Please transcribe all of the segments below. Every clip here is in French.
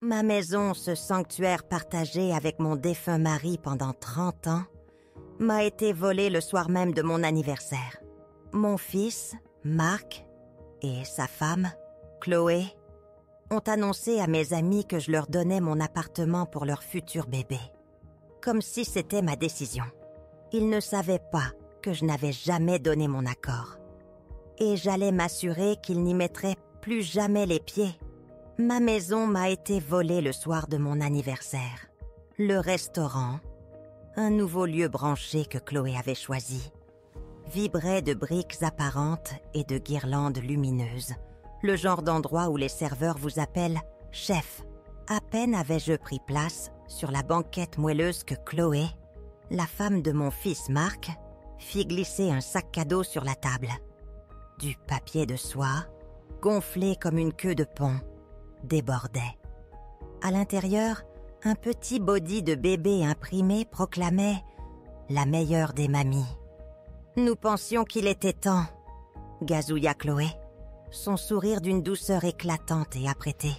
Ma maison, ce sanctuaire partagé avec mon défunt mari pendant 30 ans, m'a été volée le soir même de mon anniversaire. Mon fils, Marc, et sa femme, Chloé, ont annoncé à mes amis que je leur donnais mon appartement pour leur futur bébé. Comme si c'était ma décision. Ils ne savaient pas que je n'avais jamais donné mon accord. Et j'allais m'assurer qu'ils n'y mettraient plus jamais les pieds. Ma maison m'a été volée le soir de mon anniversaire. Le restaurant, un nouveau lieu branché que Chloé avait choisi, vibrait de briques apparentes et de guirlandes lumineuses. Le genre d'endroit où les serveurs vous appellent « chef ». À peine avais-je pris place sur la banquette moelleuse que Chloé, la femme de mon fils Marc, fit glisser un sac cadeau sur la table. Du papier de soie, gonflé comme une queue de pont, débordait. À l'intérieur, un petit body de bébé imprimé proclamait « la meilleure des mamies ». Nous pensions qu'il était temps, gazouilla Chloé, son sourire d'une douceur éclatante et apprêtée.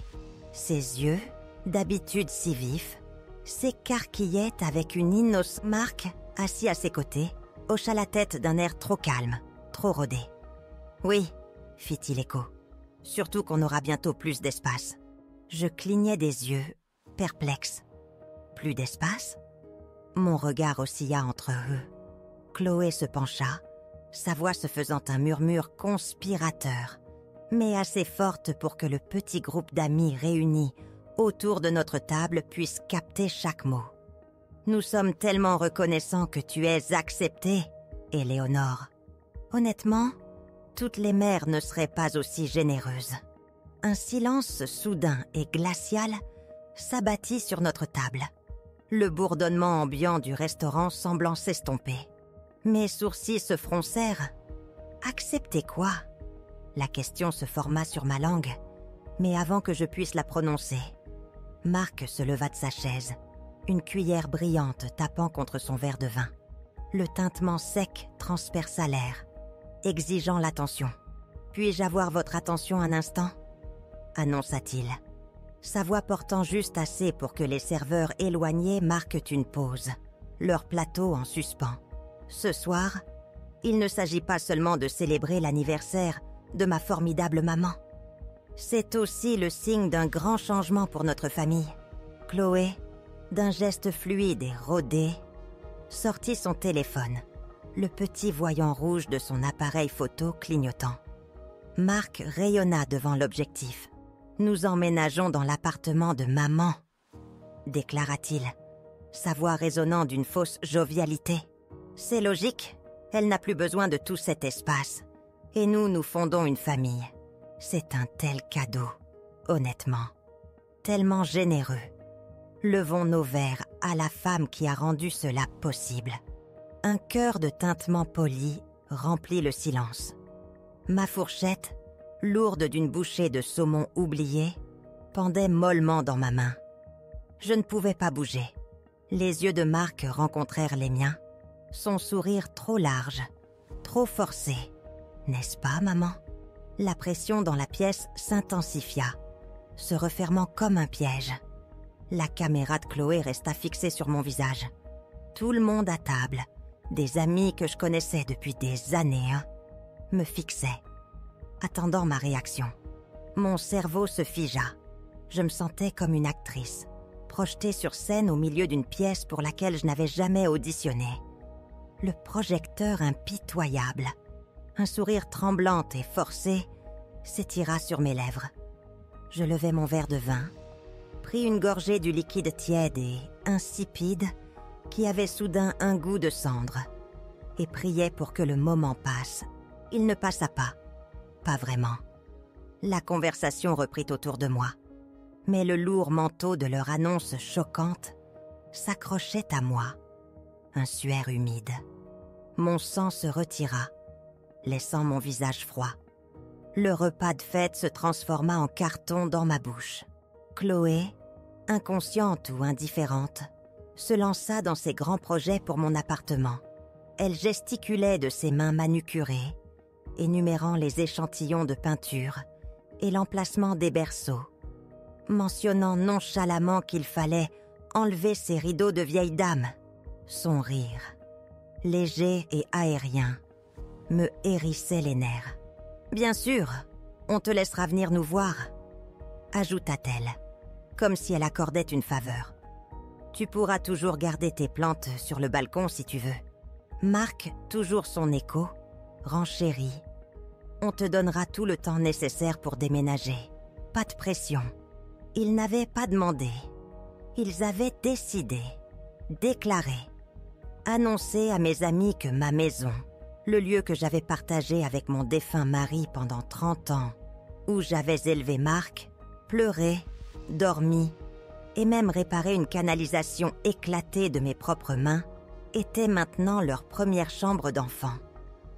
Ses yeux, d'habitude si vifs, s'écarquillaient avec une innocence. Marc, assis à ses côtés, hocha la tête d'un air trop calme, trop rodé. « Oui, fit-il écho, surtout qu'on aura bientôt plus d'espace. » Je clignais des yeux, perplexe. Plus d'espace? Mon regard oscilla entre eux. Chloé se pencha, sa voix se faisant un murmure conspirateur, mais assez forte pour que le petit groupe d'amis réunis autour de notre table puisse capter chaque mot. « Nous sommes tellement reconnaissants que tu aies accepté, Éléonore. Honnêtement, toutes les mères ne seraient pas aussi généreuses. » Un silence soudain et glacial s'abattit sur notre table, le bourdonnement ambiant du restaurant semblant s'estomper. Mes sourcils se froncèrent. « Accepter quoi ?» La question se forma sur ma langue, mais avant que je puisse la prononcer, Marc se leva de sa chaise, une cuillère brillante tapant contre son verre de vin. Le tintement sec transperça l'air, exigeant l'attention. « Puis-je avoir votre attention un instant ?» annonça-t-il, sa voix portant juste assez pour que les serveurs éloignés marquent une pause, leur plateau en suspens. Ce soir, il ne s'agit pas seulement de célébrer l'anniversaire de ma formidable maman. C'est aussi le signe d'un grand changement pour notre famille. Chloé, d'un geste fluide et rodé, sortit son téléphone, le petit voyant rouge de son appareil photo clignotant. Marc rayonna devant l'objectif. « Nous emménageons dans l'appartement de maman », déclara-t-il, sa voix résonnant d'une fausse jovialité. « C'est logique, elle n'a plus besoin de tout cet espace. Et nous fondons une famille. C'est un tel cadeau, honnêtement, tellement généreux. Levons nos verres à la femme qui a rendu cela possible. » Un chœur de tintements polis remplit le silence. Ma fourchette, lourde d'une bouchée de saumon oublié, pendait mollement dans ma main. Je ne pouvais pas bouger. Les yeux de Marc rencontrèrent les miens, son sourire trop large, trop forcé. N'est-ce pas, maman? La pression dans la pièce s'intensifia, se refermant comme un piège. La caméra de Chloé resta fixée sur mon visage. Tout le monde à table, des amis que je connaissais depuis des années, me fixaient, attendant ma réaction. Mon cerveau se figea. Je me sentais comme une actrice, projetée sur scène au milieu d'une pièce pour laquelle je n'avais jamais auditionné. Le projecteur impitoyable, un sourire tremblant et forcé, s'étira sur mes lèvres. Je levai mon verre de vin, pris une gorgée du liquide tiède et insipide qui avait soudain un goût de cendre, et priai pour que le moment passe. Il ne passa pas. Pas vraiment. La conversation reprit autour de moi, mais le lourd manteau de leur annonce choquante s'accrochait à moi, un suaire humide. Mon sang se retira, laissant mon visage froid. Le repas de fête se transforma en carton dans ma bouche. Chloé, inconsciente ou indifférente, se lança dans ses grands projets pour mon appartement. Elle gesticulait de ses mains manucurées, énumérant les échantillons de peinture et l'emplacement des berceaux. mentionnant nonchalamment qu'il fallait enlever ses rideaux de vieille dame. Son rire, léger et aérien, me hérissait les nerfs. « Bien sûr, on te laissera venir nous voir », ajouta-t-elle, comme si elle accordait une faveur. « Tu pourras toujours garder tes plantes sur le balcon si tu veux. Marc, toujours son écho, renchérit. On te donnera tout le temps nécessaire pour déménager. Pas de pression. » Ils n'avaient pas demandé. Ils avaient décidé, déclaré, annoncé à mes amis que ma maison, le lieu que j'avais partagé avec mon défunt mari pendant 30 ans, où j'avais élevé Marc, pleuré, dormi et même réparé une canalisation éclatée de mes propres mains, était maintenant leur première chambre d'enfant.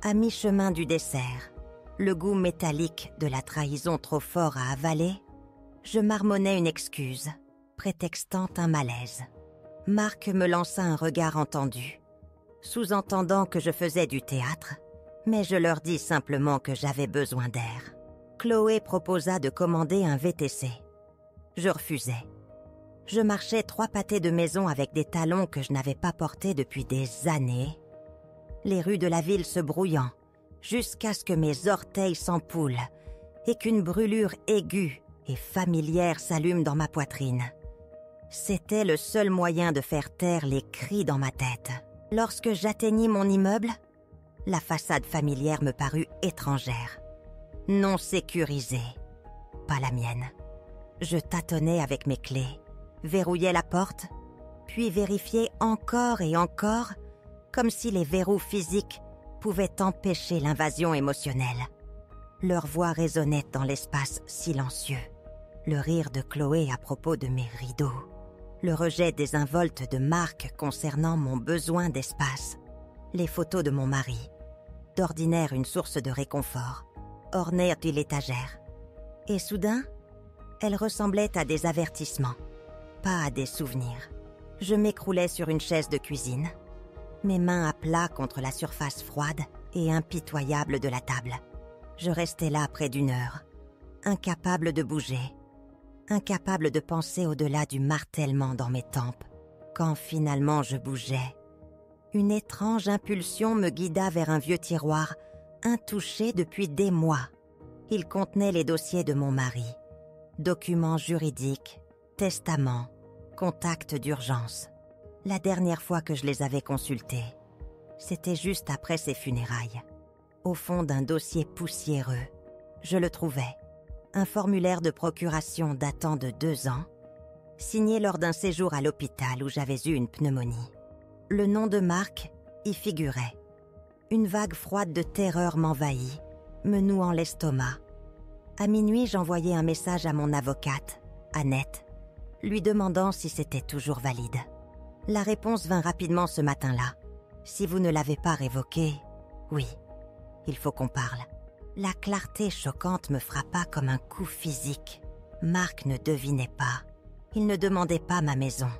À mi-chemin du dessert, le goût métallique de la trahison trop fort à avaler, je marmonnais une excuse, prétextant un malaise. Marc me lança un regard entendu, sous-entendant que je faisais du théâtre, mais je leur dis simplement que j'avais besoin d'air. Chloé proposa de commander un VTC. Je refusais. Je marchais 3 pâtés de maison avec des talons que je n'avais pas portés depuis des années, les rues de la ville se brouillant, jusqu'à ce que mes orteils s'empoulent et qu'une brûlure aiguë et familière s'allume dans ma poitrine. C'était le seul moyen de faire taire les cris dans ma tête. Lorsque j'atteignis mon immeuble, la façade familière me parut étrangère, non sécurisée, pas la mienne. Je tâtonnais avec mes clés, verrouillais la porte, puis vérifiais encore et encore, comme si les verrous physiques pouvaient empêcher l'invasion émotionnelle. Leur voix résonnait dans l'espace silencieux. Le rire de Chloé à propos de mes rideaux. Le rejet désinvolte de Marc concernant mon besoin d'espace. Les photos de mon mari, d'ordinaire une source de réconfort, ornèrent l'étagère. Et soudain, elles ressemblaient à des avertissements, pas à des souvenirs. Je m'écroulais sur une chaise de cuisine, mes mains à plat contre la surface froide et impitoyable de la table. Je restais là près d'1 heure, incapable de bouger, incapable de penser au-delà du martèlement dans mes tempes. Quand finalement je bougeais, une étrange impulsion me guida vers un vieux tiroir, intouché depuis des mois. Il contenait les dossiers de mon mari, documents juridiques, testaments, contacts d'urgence. La dernière fois que je les avais consultés, c'était juste après ses funérailles. Au fond d'un dossier poussiéreux, je le trouvais. Un formulaire de procuration datant de 2 ans, signé lors d'un séjour à l'hôpital où j'avais eu une pneumonie. Le nom de Marc y figurait. Une vague froide de terreur m'envahit, me nouant l'estomac. À minuit, j'envoyai un message à mon avocate, Annette, lui demandant si c'était toujours valide. La réponse vint rapidement ce matin-là. Si vous ne l'avez pas révoqué, oui, il faut qu'on parle. La clarté choquante me frappa comme un coup physique. Marc ne devinait pas. Il ne demandait pas ma maison.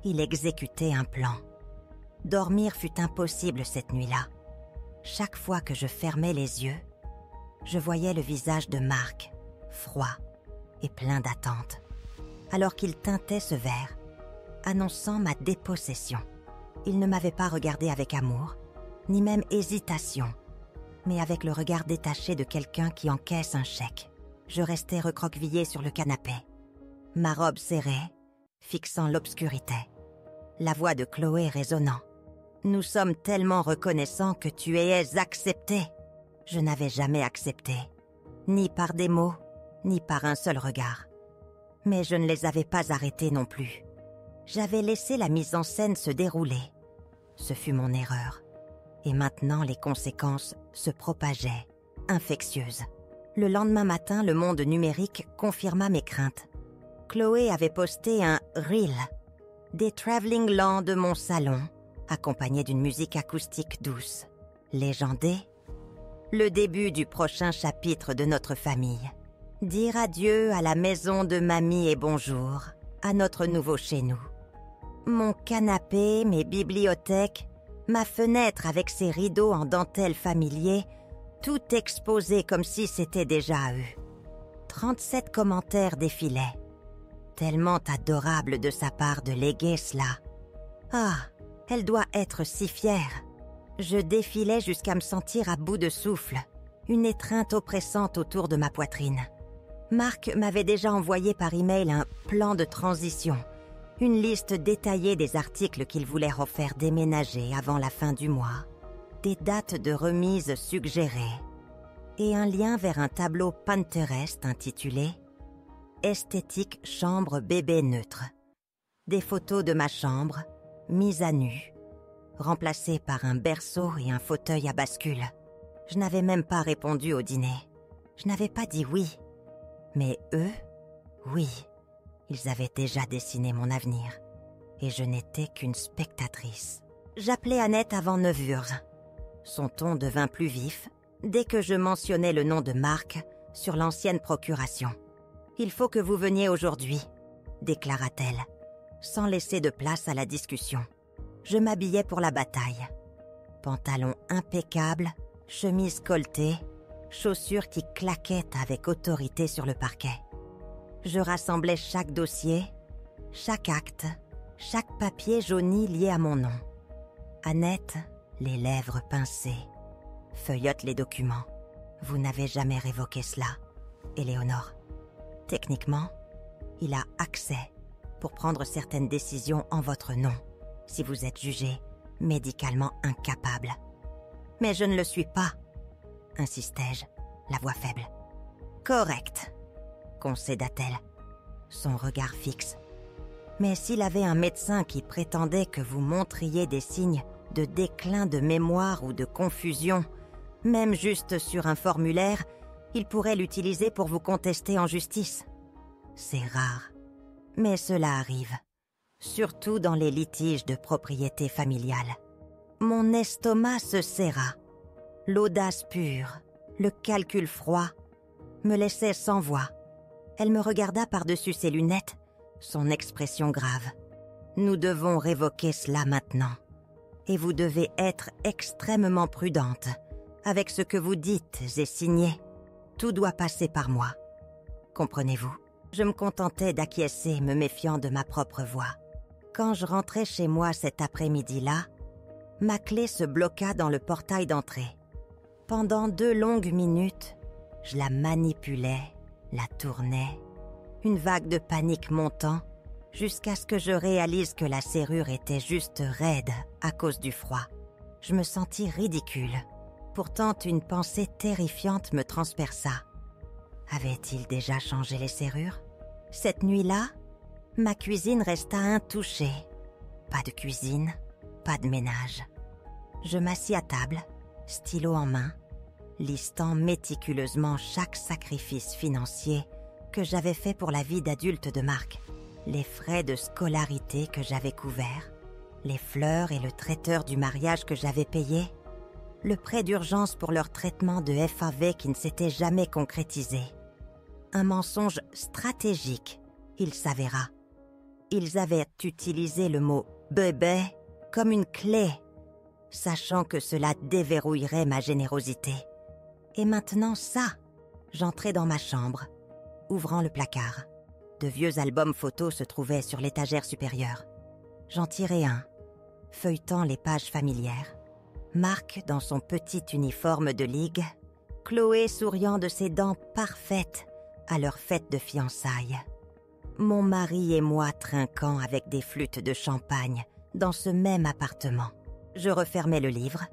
Il exécutait un plan. Dormir fut impossible cette nuit-là. Chaque fois que je fermais les yeux, je voyais le visage de Marc, froid et plein d'attente, alors qu'il teintait ce verre, annonçant ma dépossession. Il ne m'avait pas regardé avec amour, ni même hésitation, mais avec le regard détaché de quelqu'un qui encaisse un chèque. Je restais recroquevillée sur le canapé, ma robe serrée, fixant l'obscurité. La voix de Chloé résonnant. « Nous sommes tellement reconnaissants que tu aies accepté. » Je n'avais jamais accepté, ni par des mots, ni par un seul regard. Mais je ne les avais pas arrêtés non plus. J'avais laissé la mise en scène se dérouler. Ce fut mon erreur. Et maintenant, les conséquences se propageaient, infectieuses. Le lendemain matin, le monde numérique confirma mes craintes. Chloé avait posté un « reel », des travelling lents de mon salon, accompagné d'une musique acoustique douce. Légendé, le début du prochain chapitre de notre famille. Dire adieu à la maison de mamie et bonjour, à notre nouveau chez nous. Mon canapé, mes bibliothèques, ma fenêtre avec ses rideaux en dentelle familier, tout exposé comme si c'était déjà à eux. 37 commentaires défilaient. tellement adorable de sa part de léguer cela. Ah, elle doit être si fière. Je défilais jusqu'à me sentir à bout de souffle, une étreinte oppressante autour de ma poitrine. Marc m'avait déjà envoyé par email un plan de transition, une liste détaillée des articles qu'il voulait refaire déménager avant la fin du mois, des dates de remise suggérées et un lien vers un tableau Pinterest intitulé « Esthétique chambre bébé neutre ». Des photos de ma chambre, mises à nu, remplacées par un berceau et un fauteuil à bascule. Je n'avais même pas répondu au dîner. Je n'avais pas dit oui. Mais eux, oui, ils avaient déjà dessiné mon avenir. Et je n'étais qu'une spectatrice. J'appelais Annette avant 9h. Son ton devint plus vif dès que je mentionnais le nom de Marc sur l'ancienne procuration. « Il faut que vous veniez aujourd'hui », déclara-t-elle, sans laisser de place à la discussion. Je m'habillais pour la bataille. Pantalon impeccable, chemise colletée, chaussures qui claquaient avec autorité sur le parquet. Je rassemblais chaque dossier, chaque acte, chaque papier jauni lié à mon nom. Annette, les lèvres pincées, feuillote les documents. Vous n'avez jamais révoqué cela, Éléonore. Techniquement, il a accès pour prendre certaines décisions en votre nom, si vous êtes jugé médicalement incapable. Mais je ne le suis pas, insistai-je, la voix faible. Correct, concéda-t-elle, son regard fixe. Mais s'il avait un médecin qui prétendait que vous montriez des signes de déclin de mémoire ou de confusion, même juste sur un formulaire, il pourrait l'utiliser pour vous contester en justice. C'est rare, mais cela arrive, surtout dans les litiges de propriété familiale. Mon estomac se serra. L'audace pure, le calcul froid, me laissaient sans voix. Elle me regarda par-dessus ses lunettes, son expression grave. Nous devons révoquer cela maintenant. Et vous devez être extrêmement prudente avec ce que vous dites et signez. Tout doit passer par moi. Comprenez-vous? Je me contentais d'acquiescer, me méfiant de ma propre voix. Quand je rentrais chez moi cet après-midi-là, ma clé se bloqua dans le portail d'entrée. Pendant 2 longues minutes, je la manipulais, la tournais, une vague de panique montant, jusqu'à ce que je réalise que la serrure était juste raide à cause du froid. Je me sentis ridicule. Pourtant, une pensée terrifiante me transperça. Avait-il déjà changé les serrures? Cette nuit-là, ma cuisine resta intouchée. Pas de cuisine, pas de ménage. Je m'assis à table, stylo en main, listant méticuleusement chaque sacrifice financier que j'avais fait pour la vie d'adulte de Marc, les frais de scolarité que j'avais couverts, les fleurs et le traiteur du mariage que j'avais payé, le prêt d'urgence pour leur traitement de FAV qui ne s'était jamais concrétisé. Un mensonge stratégique, il s'avéra. Ils avaient utilisé le mot « bébé » comme une clé, sachant que cela déverrouillerait ma générosité. Et maintenant ça, j'entrais dans ma chambre, ouvrant le placard. De vieux albums photos se trouvaient sur l'étagère supérieure. J'en tirai un, feuilletant les pages familières. Marc dans son petit uniforme de ligue, Chloé souriant de ses dents parfaites à leur fête de fiançailles. Mon mari et moi trinquant avec des flûtes de champagne dans ce même appartement. Je refermai le livre,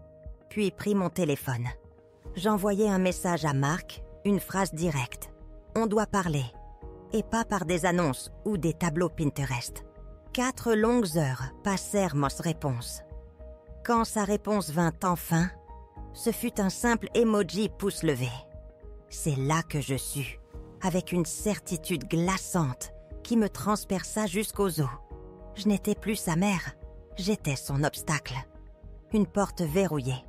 puis pris mon téléphone. J'envoyai un message à Marc, une phrase directe. On doit parler, et pas par des annonces ou des tableaux Pinterest. 4 longues heures passèrent ma réponse. Quand sa réponse vint enfin, ce fut un simple emoji pouce levé. C'est là que je sus, avec une certitude glaçante qui me transperça jusqu'aux os. Je n'étais plus sa mère, j'étais son obstacle. Une porte verrouillée,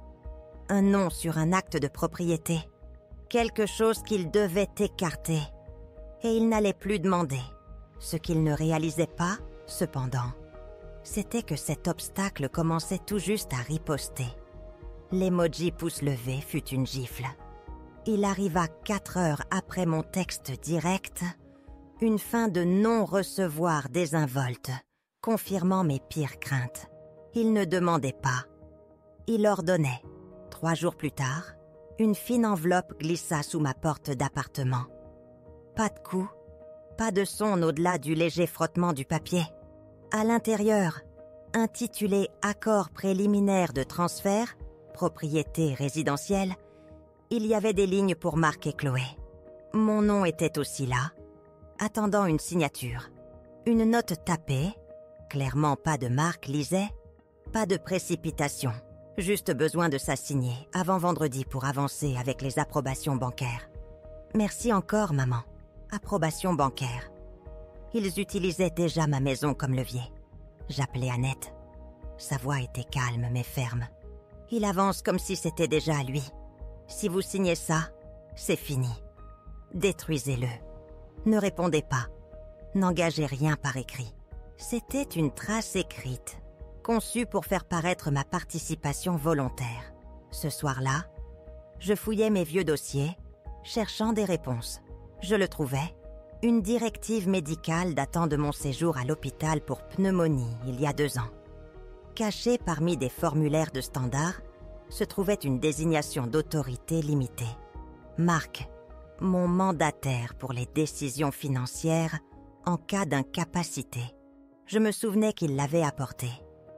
un nom sur un acte de propriété, quelque chose qu'il devait écarter. Et il n'allait plus demander. Ce qu'il ne réalisait pas, cependant, c'était que cet obstacle commençait tout juste à riposter. L'emoji pouce levé fut une gifle. Il arriva 4 heures après mon texte direct, Une fin de non-recevoir désinvolte, confirmant mes pires craintes. Il ne demandait pas. Il ordonnait. 3 jours plus tard, une fine enveloppe glissa sous ma porte d'appartement. Pas de coup, pas de son au-delà du léger frottement du papier. À l'intérieur, intitulé « Accord préliminaire de transfert, propriété résidentielle », il y avait des lignes pour Marc et Chloé. Mon nom était aussi là, attendant une signature. Une note tapée, clairement pas de Marc lisait, pas de précipitation, juste besoin de s'assigner avant vendredi pour avancer avec les approbations bancaires. Merci encore, maman. Approbation bancaire. Ils utilisaient déjà ma maison comme levier. J'appelais Annette. Sa voix était calme mais ferme. Il avance comme si c'était déjà à lui. Si vous signez ça, c'est fini. Détruisez-le. Ne répondez pas. N'engagez rien par écrit. C'était une trace écrite, conçue pour faire paraître ma participation volontaire. Ce soir-là, je fouillais mes vieux dossiers, cherchant des réponses. Je le trouvais. Une directive médicale datant de mon séjour à l'hôpital pour pneumonie il y a 2 ans. Cachée parmi des formulaires de standard, se trouvait une désignation d'autorité limitée. Marc, mon mandataire pour les décisions financières en cas d'incapacité. Je me souvenais qu'il l'avait apporté,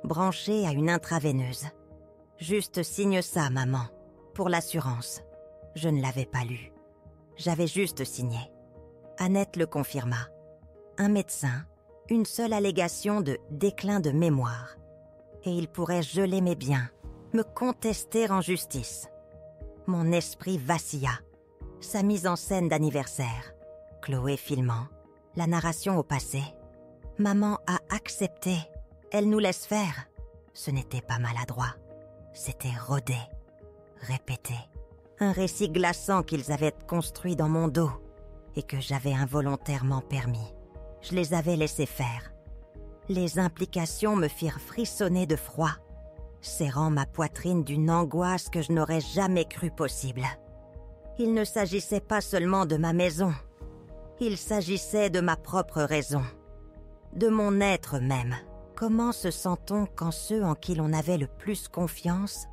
branché à une intraveineuse. Juste signe ça, maman, pour l'assurance. Je ne l'avais pas lu. J'avais juste signé. Annette le confirma. Un médecin, une seule allégation de déclin de mémoire. Et il pourrait geler mes biens, me contester en justice. Mon esprit vacilla. Sa mise en scène d'anniversaire. Chloé filmant. La narration au passé. Maman a accepté. Elle nous laisse faire. Ce n'était pas maladroit. C'était rodé. Répété. Un récit glaçant qu'ils avaient construit dans mon dos et que j'avais involontairement permis. Je les avais laissés faire. Les implications me firent frissonner de froid, serrant ma poitrine d'une angoisse que je n'aurais jamais cru possible. Il ne s'agissait pas seulement de ma maison. Il s'agissait de ma propre raison. De mon être même. Comment se sent-on quand ceux en qui l'on avait le plus confiance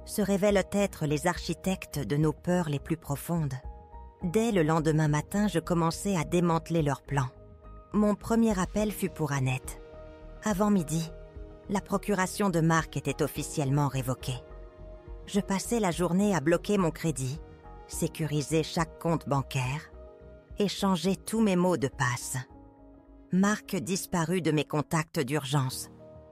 se révèlent être les architectes de nos peurs les plus profondes? Dès le lendemain matin, je commençais à démanteler leurs plans. Mon premier appel fut pour Annette. Avant midi, la procuration de Marc était officiellement révoquée. Je passais la journée à bloquer mon crédit, sécuriser chaque compte bancaire et changer tous mes mots de passe. Marc disparut de mes contacts d'urgence.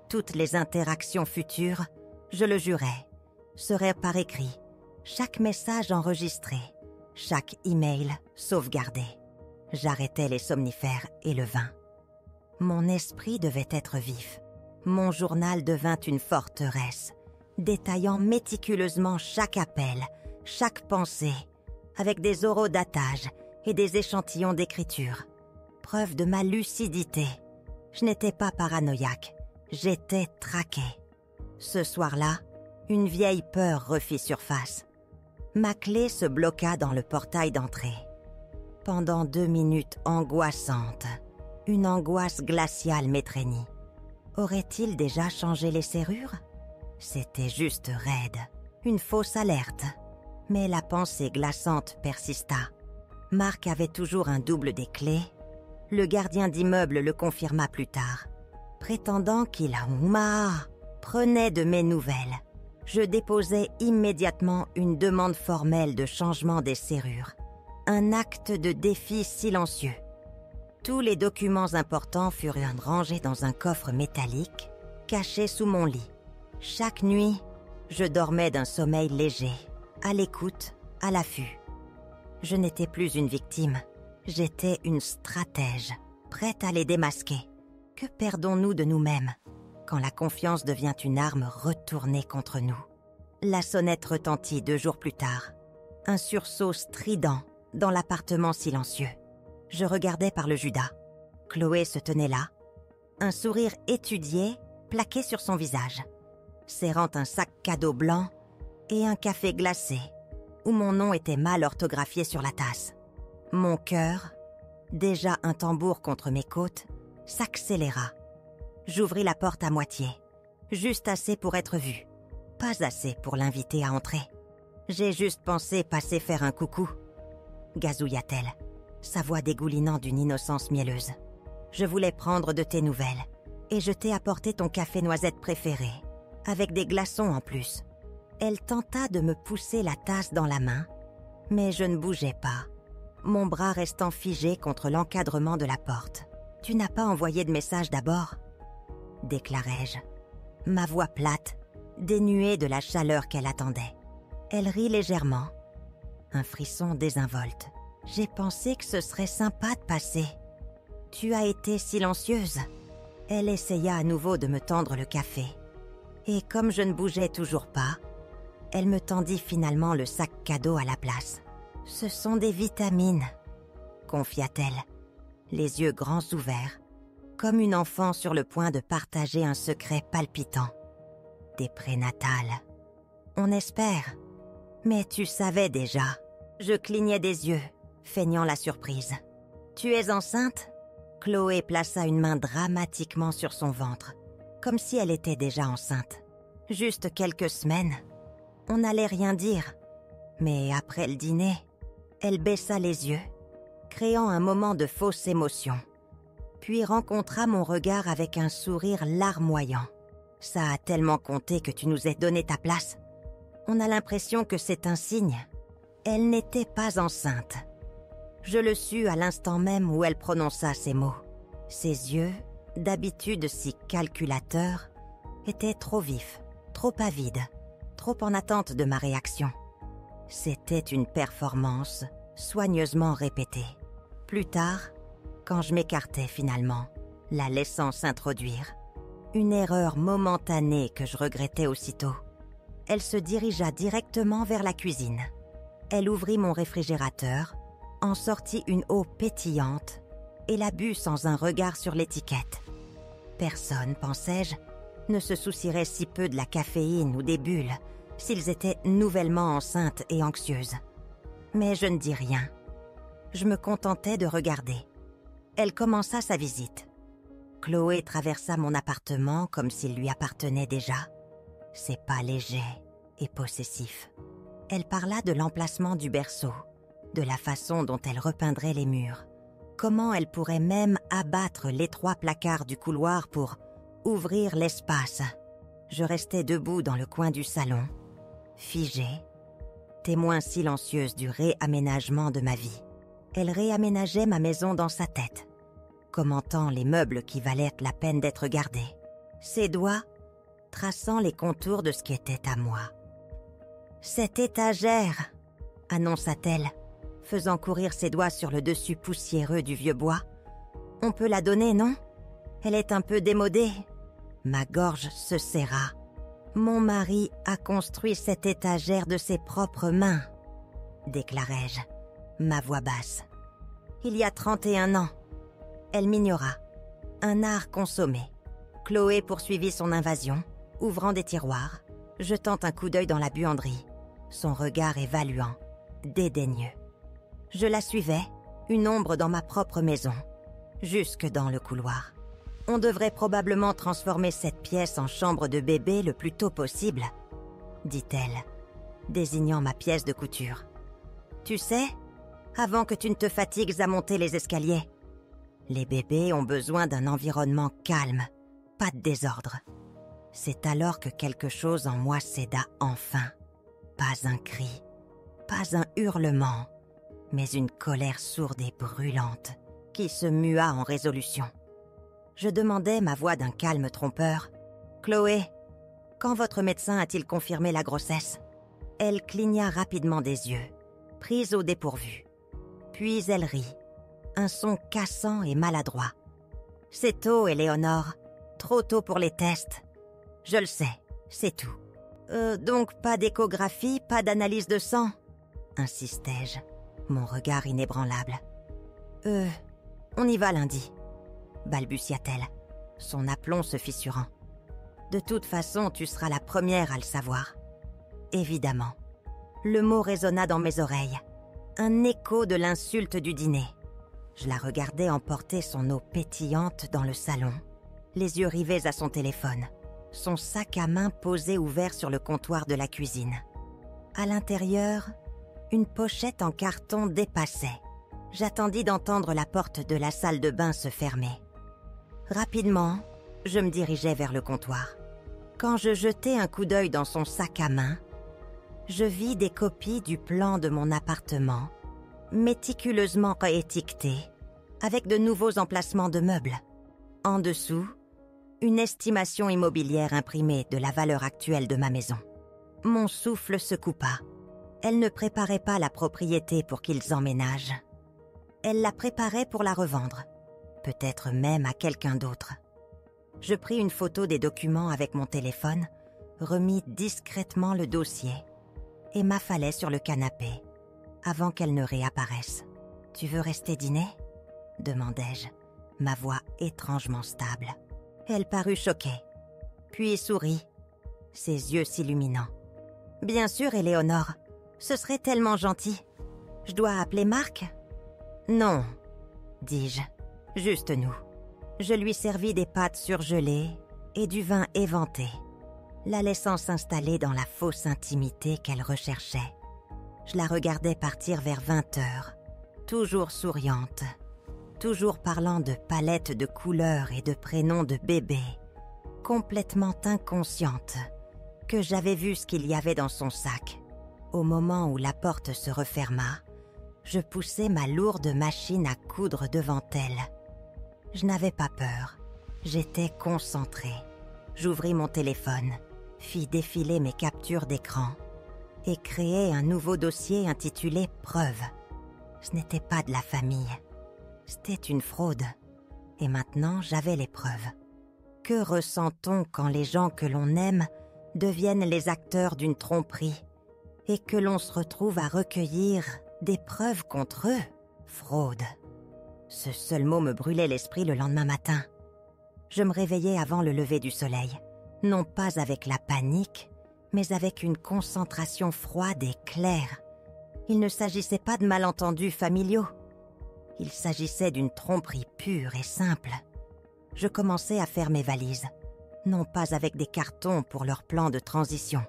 Toutes les interactions futures, je le jurais, seraient par écrit, chaque message enregistré, chaque email sauvegardé. J'arrêtais les somnifères et le vin. Mon esprit devait être vif. Mon journal devint une forteresse, détaillant méticuleusement chaque appel, chaque pensée, avec des orodatages et des échantillons d'écriture. Preuve de ma lucidité. Je n'étais pas paranoïaque, j'étais traquée. Ce soir-là, une vieille peur refit surface. Ma clé se bloqua dans le portail d'entrée. Pendant 2 minutes angoissantes, une angoisse glaciale m'étreignit. Aurait-il déjà changé les serrures? C'était juste raide, une fausse alerte. Mais la pensée glaçante persista. Marc avait toujours un double des clés. Le gardien d'immeuble le confirma plus tard, prétendant qu'il prenait de mes nouvelles. Je déposai immédiatement une demande formelle de changement des serrures. Un acte de défi silencieux. Tous les documents importants furent rangés dans un coffre métallique, caché sous mon lit. Chaque nuit, je dormais d'un sommeil léger, à l'écoute, à l'affût. Je n'étais plus une victime, j'étais une stratège, prête à les démasquer. Que perdons-nous de nous-mêmes quand la confiance devient une arme retournée contre nous? La sonnette retentit 2 jours plus tard. Un sursaut strident dans l'appartement silencieux. Je regardais par le judas. Chloé se tenait là, un sourire étudié plaqué sur son visage, serrant un sac cadeau blanc et un café glacé où mon nom était mal orthographié sur la tasse. Mon cœur déjà un tambour contre mes côtes, s'accéléra. J'ouvris la porte à moitié, juste assez pour être vue, pas assez pour l'inviter à entrer. J'ai juste pensé passer faire un coucou. Gazouilla-t-elle, sa voix dégoulinant d'une innocence mielleuse. Je voulais prendre de tes nouvelles, et je t'ai apporté ton café noisette préféré, avec des glaçons en plus. Elle tenta de me pousser la tasse dans la main, mais je ne bougeais pas, mon bras restant figé contre l'encadrement de la porte. « Tu n'as pas envoyé de message d'abord ?» déclarai-je, ma voix plate, dénuée de la chaleur qu'elle attendait. Elle rit légèrement, un frisson désinvolte. J'ai pensé que ce serait sympa de passer. Tu as été silencieuse. Elle essaya à nouveau de me tendre le café. Et comme je ne bougeais toujours pas, elle me tendit finalement le sac cadeau à la place. « Ce sont des vitamines », confia-t-elle, les yeux grands ouverts, comme une enfant sur le point de partager un secret palpitant. Des prénatales. On espère. Mais tu savais déjà. Je clignais des yeux, feignant la surprise. Tu es enceinte ? Chloé plaça une main dramatiquement sur son ventre, comme si elle était déjà enceinte. Juste quelques semaines. On n'allait rien dire. Mais après le dîner, elle baissa les yeux, créant un moment de fausse émotion. Puis rencontra mon regard avec un sourire larmoyant. Ça a tellement compté que tu nous aies donné ta place. On a l'impression que c'est un signe. Elle n'était pas enceinte. Je le sus à l'instant même où elle prononça ces mots. Ses yeux, d'habitude si calculateurs, étaient trop vifs, trop avides, trop en attente de ma réaction. C'était une performance soigneusement répétée. Plus tard, quand je m'écartais finalement, la laissant s'introduire, une erreur momentanée que je regrettais aussitôt, elle se dirigea directement vers la cuisine. Elle ouvrit mon réfrigérateur, en sortit une eau pétillante et la but sans un regard sur l'étiquette. Personne, pensais-je, ne se soucierait si peu de la caféine ou des bulles s'ils étaient nouvellement enceintes et anxieuses. Mais je ne dis rien. Je me contentais de regarder. Elle commença sa visite. Chloé traversa mon appartement comme s'il lui appartenait déjà. Ses pas légers et possessifs. Elle parla de l'emplacement du berceau, de la façon dont elle repeindrait les murs, comment elle pourrait même abattre l'étroit placard du couloir pour ouvrir l'espace. Je restais debout dans le coin du salon, figée, témoin silencieuse du réaménagement de ma vie. Elle réaménageait ma maison dans sa tête, commentant les meubles qui valaient la peine d'être gardés, ses doigts traçant les contours de ce qui était à moi. « Cette étagère !» annonça-t-elle, faisant courir ses doigts sur le dessus poussiéreux du vieux bois. « On peut la donner, non ? Elle est un peu démodée. » Ma gorge se serra. Mon mari a construit cette étagère de ses propres mains, déclarai-je, ma voix basse. Il y a 31 ans. Elle m'ignora. Un art consommé. Chloé poursuivit son invasion, ouvrant des tiroirs, jetant un coup d'œil dans la buanderie, son regard évaluant, dédaigneux. Je la suivais, une ombre dans ma propre maison, jusque dans le couloir. On devrait probablement transformer cette pièce en chambre de bébé le plus tôt possible, dit-elle, désignant ma pièce de couture. Tu sais, avant que tu ne te fatigues à monter les escaliers, les bébés ont besoin d'un environnement calme, pas de désordre. C'est alors que quelque chose en moi céda enfin. Pas un cri, pas un hurlement, mais une colère sourde et brûlante qui se mua en résolution. Je demandai, ma voix d'un calme trompeur, « Chloé, quand votre médecin a-t-il confirmé la grossesse ?» Elle cligna rapidement des yeux, prise au dépourvu. Puis elle rit, un son cassant et maladroit. « C'est tôt, Éléonore, trop tôt pour les tests. Je le sais, c'est tout. » Donc pas d'échographie, pas d'analyse de sang ?» insistai-je, mon regard inébranlable. On y va lundi, » balbutia-t-elle, son aplomb se fissurant. « De toute façon, tu seras la première à le savoir. » Évidemment. Le mot résonna dans mes oreilles, un écho de l'insulte du dîner. Je la regardais emporter son eau pétillante dans le salon, les yeux rivés à son téléphone, son sac à main posé ouvert sur le comptoir de la cuisine. À l'intérieur, une pochette en carton dépassait. J'attendis d'entendre la porte de la salle de bain se fermer. Rapidement, je me dirigeais vers le comptoir. Quand je jetai un coup d'œil dans son sac à main, je vis des copies du plan de mon appartement, méticuleusement réétiqueté, avec de nouveaux emplacements de meubles. En dessous, une estimation immobilière imprimée de la valeur actuelle de ma maison. Mon souffle se coupa. Elle ne préparait pas la propriété pour qu'ils emménagent. Elle la préparait pour la revendre, peut-être même à quelqu'un d'autre. Je pris une photo des documents avec mon téléphone, remis discrètement le dossier et m'affalai sur le canapé avant qu'elle ne réapparaisse. « Tu veux rester dîner ?» demandai-je, ma voix étrangement stable. Elle parut choquée, puis sourit, ses yeux s'illuminant. « Bien sûr, Éléonore, ce serait tellement gentil. Je dois appeler Marc ?»« Non, » dis-je, « juste nous. » Je lui servis des pâtes surgelées et du vin éventé, la laissant s'installer dans la fausse intimité qu'elle recherchait. Je la regardais partir vers 20h, toujours souriante, toujours parlant de palettes de couleurs et de prénoms de bébé, complètement inconsciente que j'avais vu ce qu'il y avait dans son sac. Au moment où la porte se referma, je poussai ma lourde machine à coudre devant elle. Je n'avais pas peur, j'étais concentrée. J'ouvris mon téléphone, fis défiler mes captures d'écran et créai un nouveau dossier intitulé « Preuve ». Ce n'était pas de la famille, c'était une fraude. Et maintenant, j'avais les preuves. Que ressent-on quand les gens que l'on aime deviennent les acteurs d'une tromperie et que l'on se retrouve à recueillir des preuves contre eux? Fraude. Ce seul mot me brûlait l'esprit le lendemain matin. Je me réveillai avant le lever du soleil, non pas avec la panique, mais avec une concentration froide et claire. Il ne s'agissait pas de malentendus familiaux. Il s'agissait d'une tromperie pure et simple. Je commençai à faire mes valises, non pas avec des cartons pour leur plan de transition,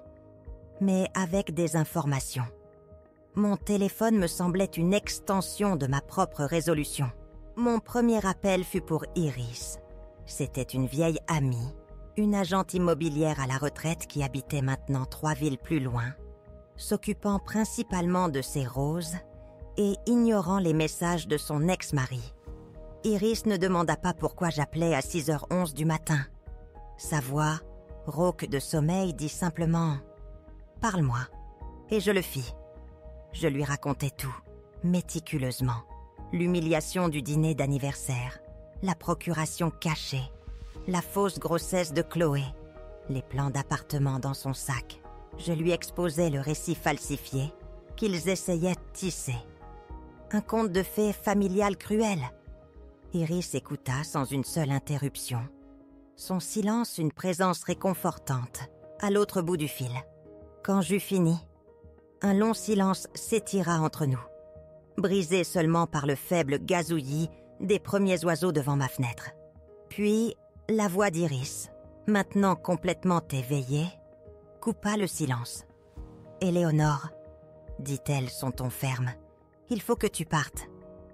mais avec des informations. Mon téléphone me semblait une extension de ma propre résolution. Mon premier appel fut pour Iris. C'était une vieille amie, une agente immobilière à la retraite qui habitait maintenant 3 villes plus loin, s'occupant principalement de ses roses et ignorant les messages de son ex-mari. Iris ne demanda pas pourquoi j'appelais à 6h11 du matin. Sa voix, rauque de sommeil, dit simplement « Parle-moi ». Et je le fis. Je lui racontai tout, méticuleusement. L'humiliation du dîner d'anniversaire, la procuration cachée, la fausse grossesse de Chloé, les plans d'appartement dans son sac. Je lui exposai le récit falsifié qu'ils essayaient de tisser. Un conte de fées familial cruel. Iris écouta sans une seule interruption. Son silence une présence réconfortante, à l'autre bout du fil. Quand j'eus fini, un long silence s'étira entre nous, brisé seulement par le faible gazouillis des premiers oiseaux devant ma fenêtre. Puis, la voix d'Iris, maintenant complètement éveillée, coupa le silence. « Éléonore, dit-elle son ton ferme, il faut que tu partes,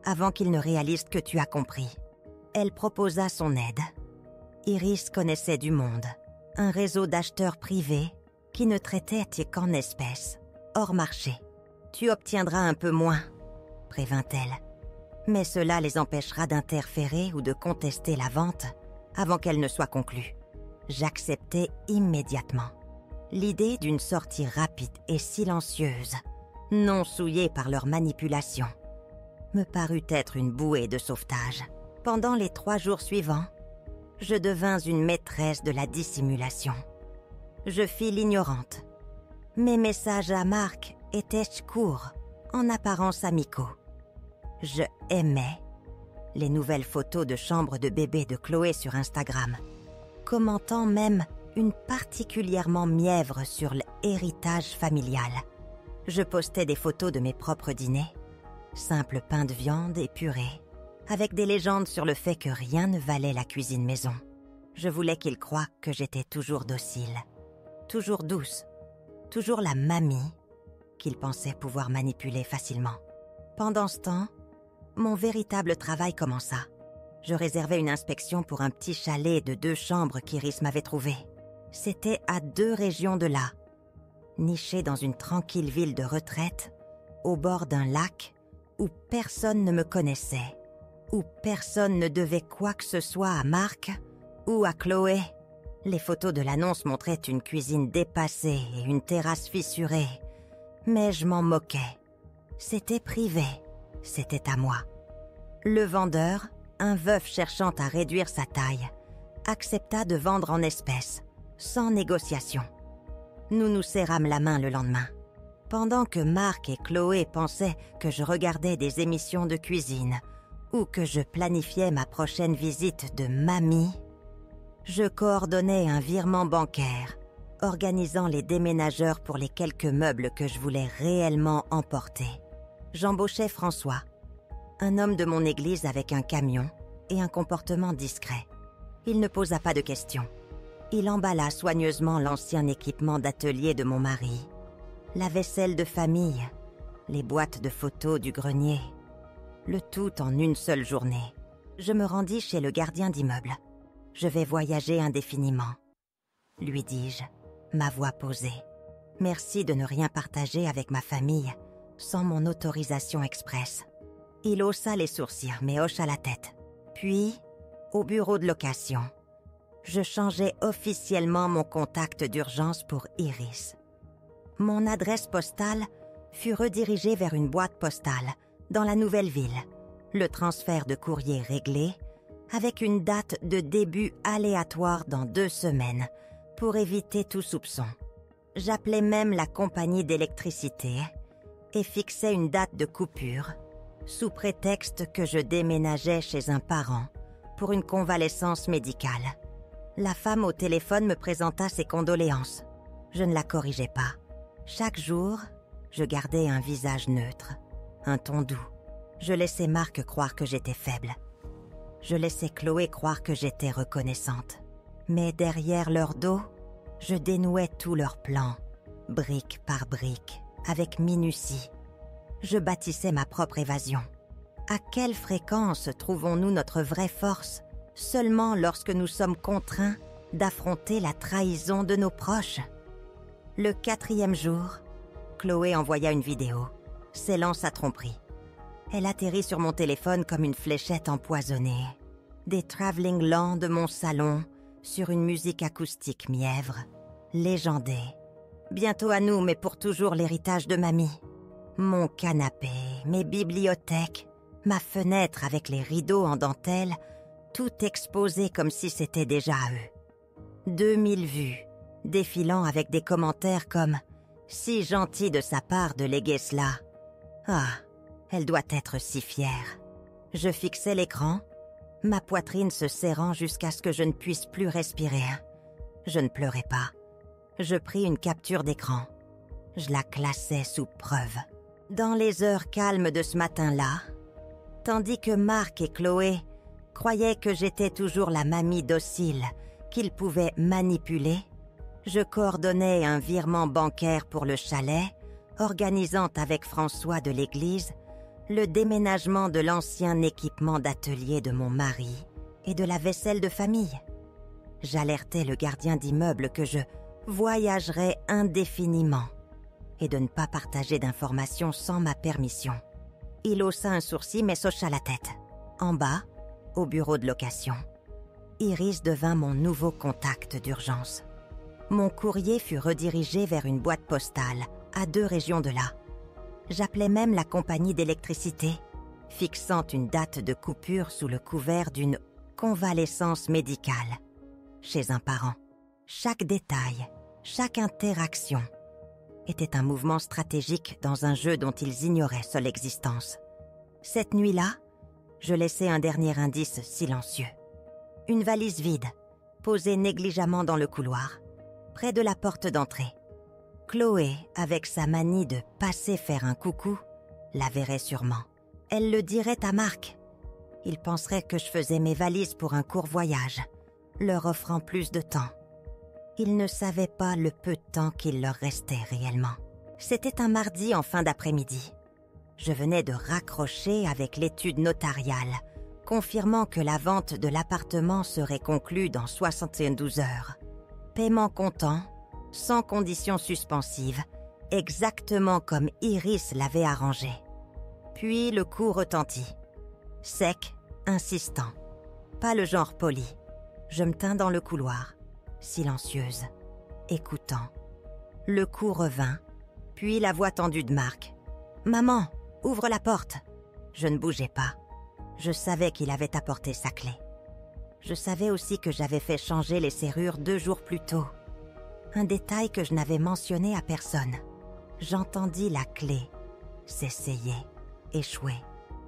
avant qu'il ne réalise que tu as compris. » Elle proposa son aide. Iris connaissait du monde, un réseau d'acheteurs privés qui ne traitaient qu'en espèces, hors marché. « Tu obtiendras un peu moins, » prévint-elle. Mais cela les empêchera d'interférer ou de contester la vente avant qu'elle ne soit conclue. J'acceptai immédiatement. L'idée d'une sortie rapide et silencieuse, non souillée par leur manipulation, me parut être une bouée de sauvetage. Pendant les 3 jours suivants, je devins une maîtresse de la dissimulation. Je fis l'ignorante. Mes messages à Marc étaient courts, en apparence amicaux. Je aimais les nouvelles photos de chambre de bébé de Chloé sur Instagram, commentant même une particulièrement mièvre sur l'héritage familial. Je postais des photos de mes propres dîners, simple pain de viande et purée, avec des légendes sur le fait que rien ne valait la cuisine maison. Je voulais qu'il croie que j'étais toujours docile, toujours douce, toujours la mamie qu'il pensait pouvoir manipuler facilement. Pendant ce temps, mon véritable travail commença. Je réservais une inspection pour un petit chalet de 2 chambres qu'Iris m'avait trouvé. C'était à 2 régions de là, niché dans une tranquille ville de retraite, au bord d'un lac où personne ne me connaissait, où personne ne devait quoi que ce soit à Marc ou à Chloé. Les photos de l'annonce montraient une cuisine dépassée et une terrasse fissurée, mais je m'en moquais. C'était privé, c'était à moi. Le vendeur, un veuf cherchant à réduire sa taille, accepta de vendre en espèces, sans négociation. Nous nous serrâmes la main le lendemain. Pendant que Marc et Chloé pensaient que je regardais des émissions de cuisine ou que je planifiais ma prochaine visite de mamie, je coordonnais un virement bancaire, organisant les déménageurs pour les quelques meubles que je voulais réellement emporter. J'embauchais François, un homme de mon église avec un camion et un comportement discret. Il ne posa pas de questions. Il emballa soigneusement l'ancien équipement d'atelier de mon mari, la vaisselle de famille, les boîtes de photos du grenier, le tout en une seule journée. Je me rendis chez le gardien d'immeuble. « Je vais voyager indéfiniment », lui dis-je, ma voix posée. « Merci de ne rien partager avec ma famille sans mon autorisation expresse. » Il haussa les sourcils mais hocha la tête. Puis, au bureau de location, je changeai officiellement mon contact d'urgence pour Iris. Mon adresse postale fut redirigée vers une boîte postale dans la nouvelle ville. Le transfert de courrier réglé, avec une date de début aléatoire dans 2 semaines, pour éviter tout soupçon. J'appelais même la compagnie d'électricité et fixais une date de coupure, sous prétexte que je déménageais chez un parent pour une convalescence médicale. La femme au téléphone me présenta ses condoléances. Je ne la corrigeais pas. Chaque jour, je gardais un visage neutre, un ton doux. Je laissais Marc croire que j'étais faible. Je laissais Chloé croire que j'étais reconnaissante. Mais derrière leur dos, je dénouais tous leurs plans, brique par brique, avec minutie. Je bâtissais ma propre évasion. À quelle fréquence trouvons-nous notre vraie force seulement lorsque nous sommes contraints d'affronter la trahison de nos proches? Le 4e jour, Chloé envoya une vidéo, scellant sa tromperie. Elle atterrit sur mon téléphone comme une fléchette empoisonnée. Des travelling lents de mon salon sur une musique acoustique mièvre, légendée. Bientôt à nous, mais pour toujours l'héritage de mamie. Mon canapé, mes bibliothèques, ma fenêtre avec les rideaux en dentelle, tout exposé comme si c'était déjà à eux. 2000 vues, défilant avec des commentaires comme « Si gentil de sa part de léguer cela. Ah, elle doit être si fière. » Je fixais l'écran, ma poitrine se serrant jusqu'à ce que je ne puisse plus respirer. Je ne pleurais pas. Je pris une capture d'écran. Je la classais sous preuve. Dans les heures calmes de ce matin-là, tandis que Marc et Chloé croyaient que j'étais toujours la mamie docile qu'ils pouvaient manipuler, je coordonnais un virement bancaire pour le chalet, organisant avec François de l'église le déménagement de l'ancien équipement d'atelier de mon mari et de la vaisselle de famille. J'alertais le gardien d'immeuble que je voyagerais indéfiniment et de ne pas partager d'informations sans ma permission. Il haussa un sourcil mais hocha la tête. En bas, au bureau de location, Iris devint mon nouveau contact d'urgence. Mon courrier fut redirigé vers une boîte postale à 2 régions de là. J'appelais même la compagnie d'électricité, fixant une date de coupure sous le couvert d'une convalescence médicale chez un parent. Chaque détail, chaque interaction était un mouvement stratégique dans un jeu dont ils ignoraient seule l'existence. Cette nuit-là, je laissai un dernier indice silencieux. Une valise vide, posée négligemment dans le couloir, près de la porte d'entrée. Chloé, avec sa manie de passer faire un coucou, la verrait sûrement. Elle le dirait à Marc. Ils penseraient que je faisais mes valises pour un court voyage, leur offrant plus de temps. Ils ne savaient pas le peu de temps qu'il leur restait réellement. C'était un mardi en fin d'après-midi. Je venais de raccrocher avec l'étude notariale, confirmant que la vente de l'appartement serait conclue dans 72 heures. Paiement comptant, sans conditions suspensives, exactement comme Iris l'avait arrangé. Puis le coup retentit. Sec, insistant. Pas le genre poli. Je me tins dans le couloir, silencieuse, écoutant. Le coup revint, puis la voix tendue de Marc. « Maman, ouvre la porte !» Je ne bougeais pas. Je savais qu'il avait apporté sa clé. Je savais aussi que j'avais fait changer les serrures 2 jours plus tôt. Un détail que je n'avais mentionné à personne. J'entendis la clé s'essayer, échouer,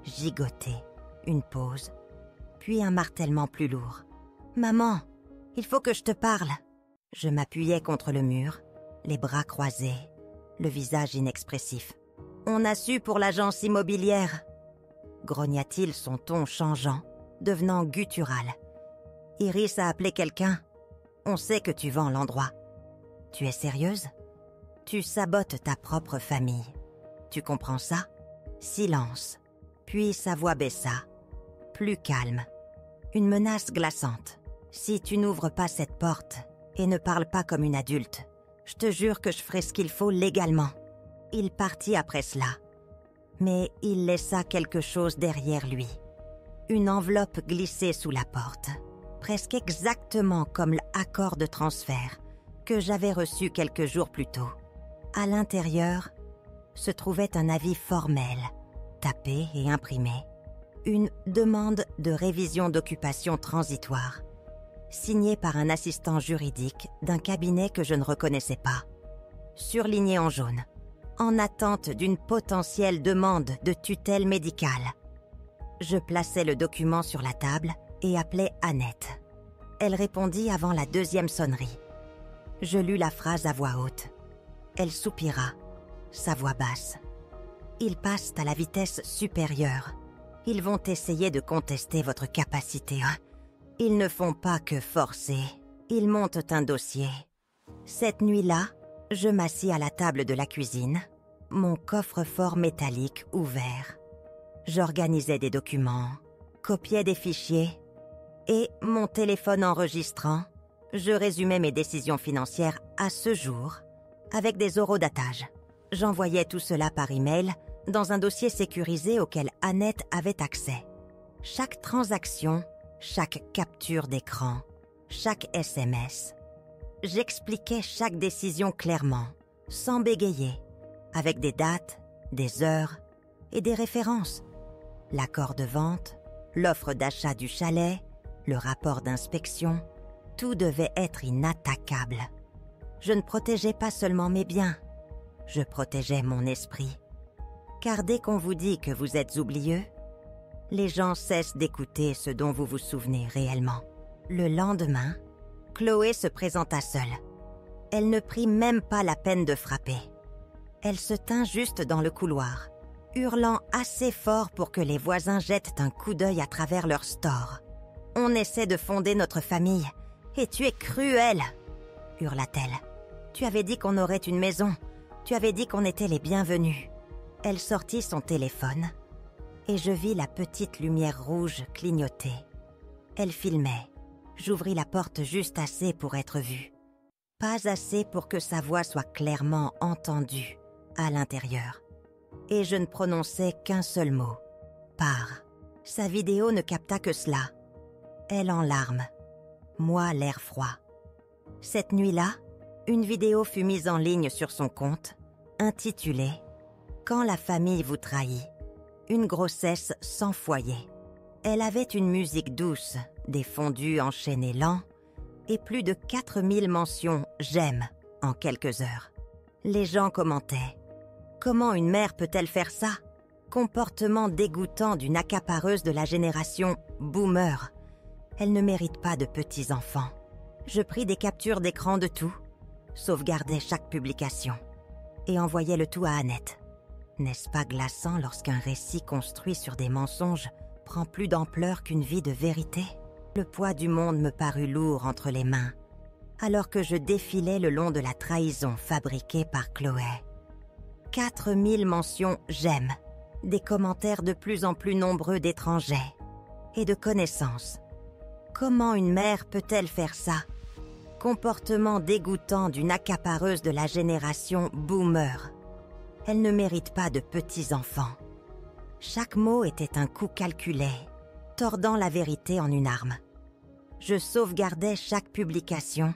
gigoter, une pause, puis un martèlement plus lourd. « Maman, il faut que je te parle !» Je m'appuyais contre le mur, les bras croisés, le visage inexpressif. « On a su pour l'agence immobilière !» grogna-t-il, son ton changeant, devenant guttural. « Iris a appelé quelqu'un. On sait que tu vends l'endroit. Tu es sérieuse? Tu sabotes ta propre famille. Tu comprends ça? » Silence. Puis sa voix baissa. Plus calme. Une menace glaçante. « Si tu n'ouvres pas cette porte et ne parles pas comme une adulte, je te jure que je ferai ce qu'il faut légalement. » Il partit après cela. Mais il laissa quelque chose derrière lui. Une enveloppe glissée sous la porte, presque exactement comme l'accord de transfert que j'avais reçu quelques jours plus tôt. À l'intérieur se trouvait un avis formel, tapé et imprimé. Une demande de révision d'occupation transitoire, signée par un assistant juridique d'un cabinet que je ne reconnaissais pas. Surligné en jaune. En attente d'une potentielle demande de tutelle médicale. Je plaçai le document sur la table et appelai Annette. Elle répondit avant la 2e sonnerie. Je lus la phrase à voix haute. Elle soupira, sa voix basse. « Ils passent à la vitesse supérieure. Ils vont essayer de contester votre capacité. Ils ne font pas que forcer. Ils montent un dossier. » Cette nuit-là, je m'assis à la table de la cuisine, mon coffre-fort métallique ouvert. J'organisais des documents, copiais des fichiers et, mon téléphone enregistrant, je résumais mes décisions financières à ce jour avec des horodatage. J'envoyais tout cela par email dans un dossier sécurisé auquel Annette avait accès. Chaque transaction, chaque capture d'écran, chaque SMS. J'expliquais chaque décision clairement, sans bégayer, avec des dates, des heures et des références. L'accord de vente, l'offre d'achat du chalet, le rapport d'inspection, tout devait être inattaquable. Je ne protégeais pas seulement mes biens, je protégeais mon esprit. Car dès qu'on vous dit que vous êtes oublieux, les gens cessent d'écouter ce dont vous vous souvenez réellement. Le lendemain, Chloé se présenta seule. Elle ne prit même pas la peine de frapper. Elle se tint juste dans le couloir, hurlant assez fort pour que les voisins jettent un coup d'œil à travers leur store. « On essaie de fonder notre famille, et tu es cruelle !» hurla-t-elle. « Tu avais dit qu'on aurait une maison, tu avais dit qu'on était les bienvenus. » Elle sortit son téléphone, et je vis la petite lumière rouge clignoter. Elle filmait. J'ouvris la porte juste assez pour être vue. Pas assez pour que sa voix soit clairement entendue à l'intérieur. Et je ne prononçais qu'un seul mot. Part. Sa vidéo ne capta que cela. Elle en larmes. Moi, l'air froid. Cette nuit-là, une vidéo fut mise en ligne sur son compte, intitulée « Quand la famille vous trahit, une grossesse sans foyer ». Elle avait une musique douce, des fondus enchaînés lents et plus de 4000 mentions « j'aime » en quelques heures. Les gens commentaient « Comment une mère peut-elle faire ça ?» Comportement dégoûtant d'une accapareuse de la génération « boomer ». Elle ne mérite pas de petits-enfants. Je pris des captures d'écran de tout, sauvegardais chaque publication et envoyais le tout à Annette. N'est-ce pas glaçant lorsqu'un récit construit sur des mensonges prend plus d'ampleur qu'une vie de vérité. Le poids du monde me parut lourd entre les mains, alors que je défilais le long de la trahison fabriquée par Chloé. 4000 mentions « j'aime », des commentaires de plus en plus nombreux d'étrangers et de connaissances. Comment une mère peut-elle faire ça? Comportement dégoûtant d'une accapareuse de la génération boomer. Elle ne mérite pas de petits-enfants. Chaque mot était un coup calculé, tordant la vérité en une arme. Je sauvegardais chaque publication,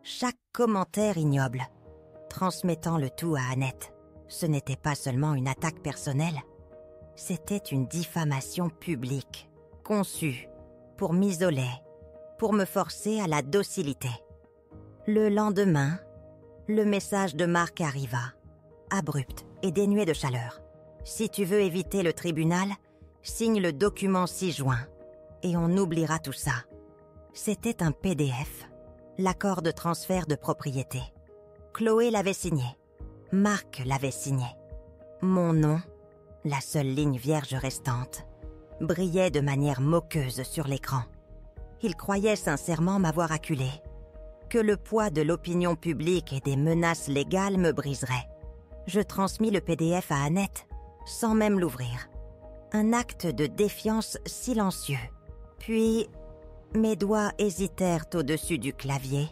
chaque commentaire ignoble, transmettant le tout à Annette. Ce n'était pas seulement une attaque personnelle, c'était une diffamation publique, conçue pour m'isoler, pour me forcer à la docilité. Le lendemain, le message de Marc arriva, abrupt et dénué de chaleur. Si tu veux éviter le tribunal, signe le document 6 juin et on oubliera tout ça. C'était un PDF, l'accord de transfert de propriété. Chloé l'avait signé, Marc l'avait signé. Mon nom, la seule ligne vierge restante, brillait de manière moqueuse sur l'écran. Il croyait sincèrement m'avoir acculé, que le poids de l'opinion publique et des menaces légales me briserait. Je transmis le PDF à Annette, sans même l'ouvrir. Un acte de défiance silencieux. Puis, mes doigts hésitèrent au-dessus du clavier,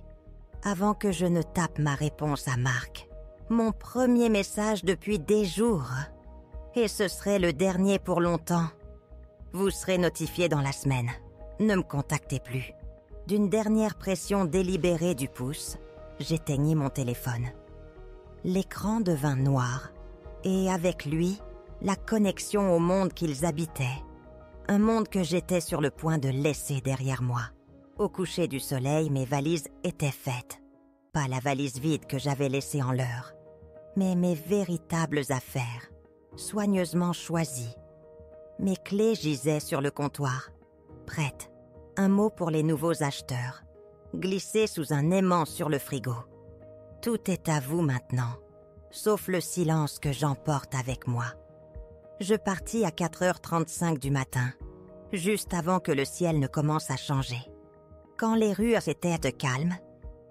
avant que je ne tape ma réponse à Marc. Mon premier message depuis des jours. Et ce serait le dernier pour longtemps. Vous serez notifié dans la semaine. Ne me contactez plus. D'une dernière pression délibérée du pouce, j'éteignis mon téléphone. L'écran devint noir, et avec lui, la connexion au monde qu'ils habitaient. Un monde que j'étais sur le point de laisser derrière moi. Au coucher du soleil, mes valises étaient faites. Pas la valise vide que j'avais laissée en leur, mais mes véritables affaires, soigneusement choisies. Mes clés gisaient sur le comptoir, prêtes. Un mot pour les nouveaux acheteurs, glissé sous un aimant sur le frigo. Tout est à vous maintenant, sauf le silence que j'emporte avec moi. Je partis à 4h35 du matin, juste avant que le ciel ne commence à changer. Quand les rues étaient calmes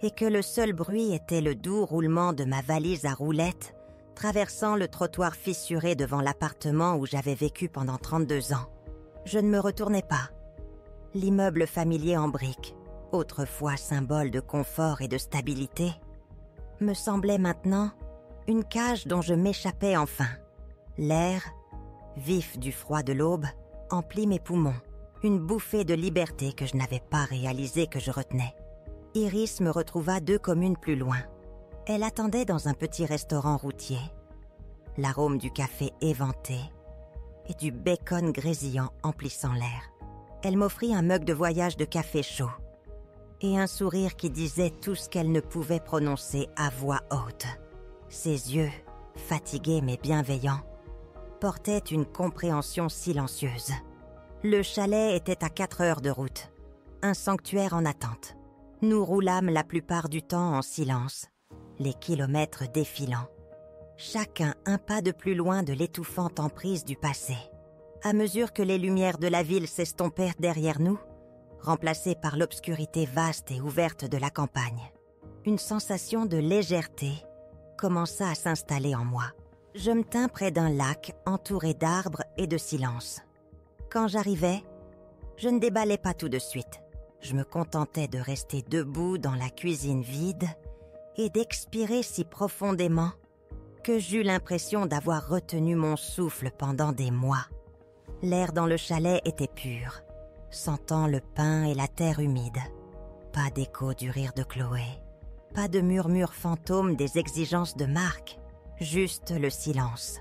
et que le seul bruit était le doux roulement de ma valise à roulettes traversant le trottoir fissuré devant l'appartement où j'avais vécu pendant 32 ans. Je ne me retournais pas. L'immeuble familier en briques, autrefois symbole de confort et de stabilité, me semblait maintenant une cage dont je m'échappais enfin. L'air, vif du froid de l'aube, emplit mes poumons, une bouffée de liberté que je n'avais pas réalisé que je retenais. Iris me retrouva 2 communes plus loin. Elle attendait dans un petit restaurant routier. L'arôme du café éventé et du bacon grésillant emplissant l'air. Elle m'offrit un mug de voyage de café chaud et un sourire qui disait tout ce qu'elle ne pouvait prononcer à voix haute. Ses yeux, fatigués mais bienveillants, portaient une compréhension silencieuse. Le chalet était à 4 heures de route, un sanctuaire en attente. Nous roulâmes la plupart du temps en silence, les kilomètres défilant. Chacun un pas de plus loin de l'étouffante emprise du passé. À mesure que les lumières de la ville s'estompèrent derrière nous, remplacées par l'obscurité vaste et ouverte de la campagne, une sensation de légèreté commença à s'installer en moi. Je me tins près d'un lac entouré d'arbres et de silence. Quand j'arrivais, je ne déballais pas tout de suite. Je me contentais de rester debout dans la cuisine vide et d'expirer si profondément que j'eus l'impression d'avoir retenu mon souffle pendant des mois. L'air dans le chalet était pur, sentant le pin et la terre humide. Pas d'écho du rire de Chloé, pas de murmure fantôme des exigences de Marc, juste le silence.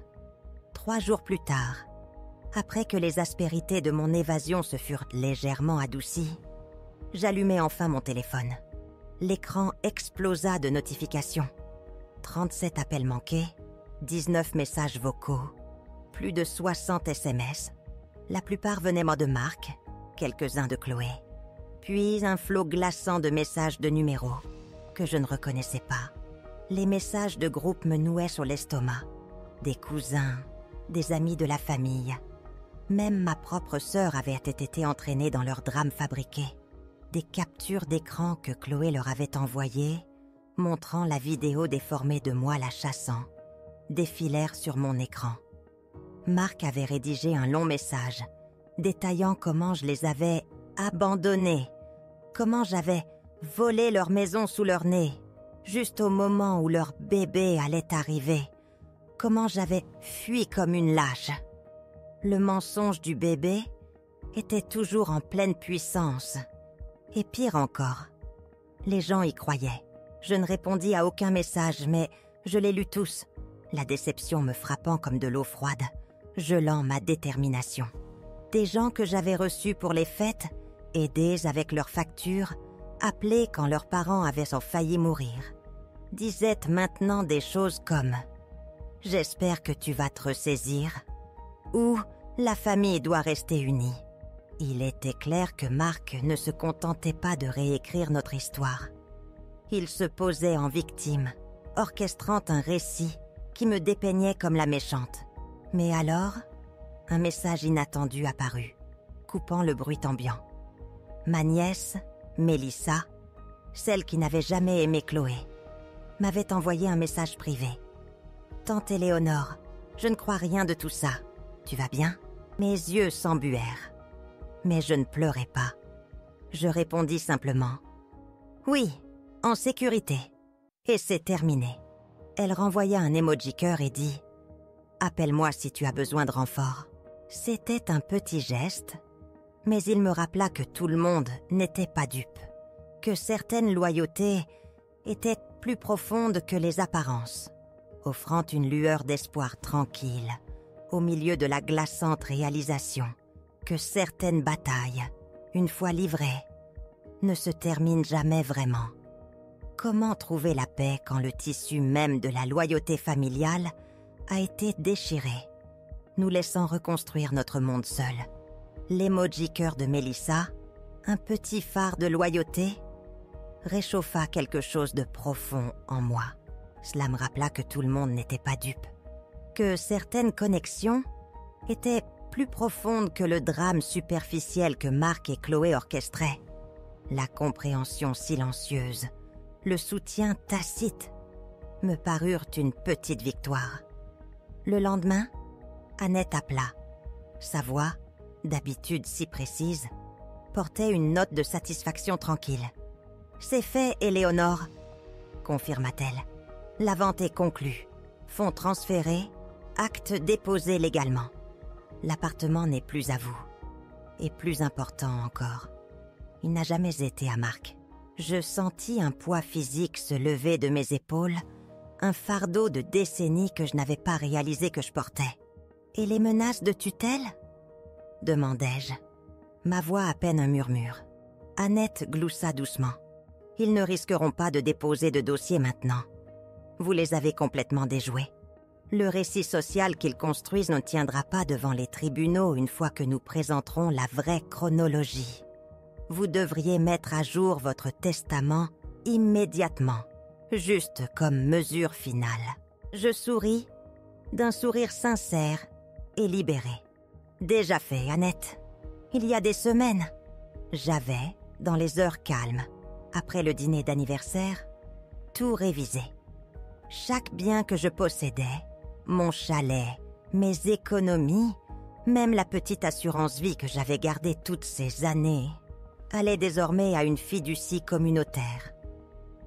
3 jours plus tard, après que les aspérités de mon évasion se furent légèrement adoucies, j'allumai enfin mon téléphone. L'écran explosa de notifications. 37 appels manqués, 19 messages vocaux, plus de 60 SMS. La plupart venaient de Marc, quelques-uns de Chloé. Puis un flot glaçant de messages de numéros que je ne reconnaissais pas. Les messages de groupe me nouaient sur l'estomac. Des cousins, des amis de la famille. Même ma propre sœur avait été entraînée dans leur drame fabriqué. Des captures d'écran que Chloé leur avait envoyées, montrant la vidéo déformée de moi la chassant, défilèrent sur mon écran. Marc avait rédigé un long message, détaillant comment je les avais abandonnés, comment j'avais volé leur maison sous leur nez, juste au moment où leur bébé allait arriver, comment j'avais fui comme une lâche. Le mensonge du bébé était toujours en pleine puissance. Et pire encore, les gens y croyaient. Je ne répondis à aucun message, mais je les lus tous, la déception me frappant comme de l'eau froide, gelant ma détermination. Des gens que j'avais reçus pour les fêtes, aidés avec leurs factures, appelés quand leurs parents avaient failli mourir, disaient maintenant des choses comme « J'espère que tu vas te ressaisir » ou « La famille doit rester unie ». Il était clair que Marc ne se contentait pas de réécrire notre histoire. Il se posait en victime, orchestrant un récit qui me dépeignait comme la méchante. Mais alors, un message inattendu apparut, coupant le bruit ambiant. Ma nièce, Mélissa, celle qui n'avait jamais aimé Chloé, m'avait envoyé un message privé. « Tante Éléonore, je ne crois rien de tout ça. Tu vas bien ?» Mes yeux s'embuèrent. Mais je ne pleurais pas. Je répondis simplement « Oui, en sécurité. » Et c'est terminé. Elle renvoya un emoji cœur et dit « Appelle-moi si tu as besoin de renfort. » C'était un petit geste, mais il me rappela que tout le monde n'était pas dupe, que certaines loyautés étaient plus profondes que les apparences, offrant une lueur d'espoir tranquille au milieu de la glaçante réalisation que certaines batailles, une fois livrées, ne se terminent jamais vraiment. Comment trouver la paix quand le tissu même de la loyauté familiale a été déchiré, nous laissant reconstruire notre monde seul? L'emoji cœur de Mélissa, un petit phare de loyauté, réchauffa quelque chose de profond en moi. Cela me rappela que tout le monde n'était pas dupe, que certaines connexions étaient plus profonde que le drame superficiel que Marc et Chloé orchestraient. La compréhension silencieuse, le soutien tacite, me parurent une petite victoire. Le lendemain, Annette appela. Sa voix, d'habitude si précise, portait une note de satisfaction tranquille. « C'est fait, Éléonore », confirma-t-elle. « La vente est conclue. Fonds transférés, acte déposé légalement. L'appartement n'est plus à vous. Et plus important encore, il n'a jamais été à Marc. » Je sentis un poids physique se lever de mes épaules, un fardeau de décennies que je n'avais pas réalisé que je portais. « Et les menaces de tutelle ?» demandai-je. Ma voix à peine un murmure. Annette gloussa doucement. « Ils ne risqueront pas de déposer de dossier maintenant. Vous les avez complètement déjoués. Le récit social qu'ils construisent ne tiendra pas devant les tribunaux une fois que nous présenterons la vraie chronologie. Vous devriez mettre à jour votre testament immédiatement, juste comme mesure finale. » Je souris, d'un sourire sincère et libéré. « Déjà fait, Annette. Il y a des semaines, j'avais, dans les heures calmes, après le dîner d'anniversaire, tout révisé. Chaque bien que je possédais, mon chalet, mes économies, même la petite assurance vie que j'avais gardée toutes ces années, allait désormais à une fiducie communautaire.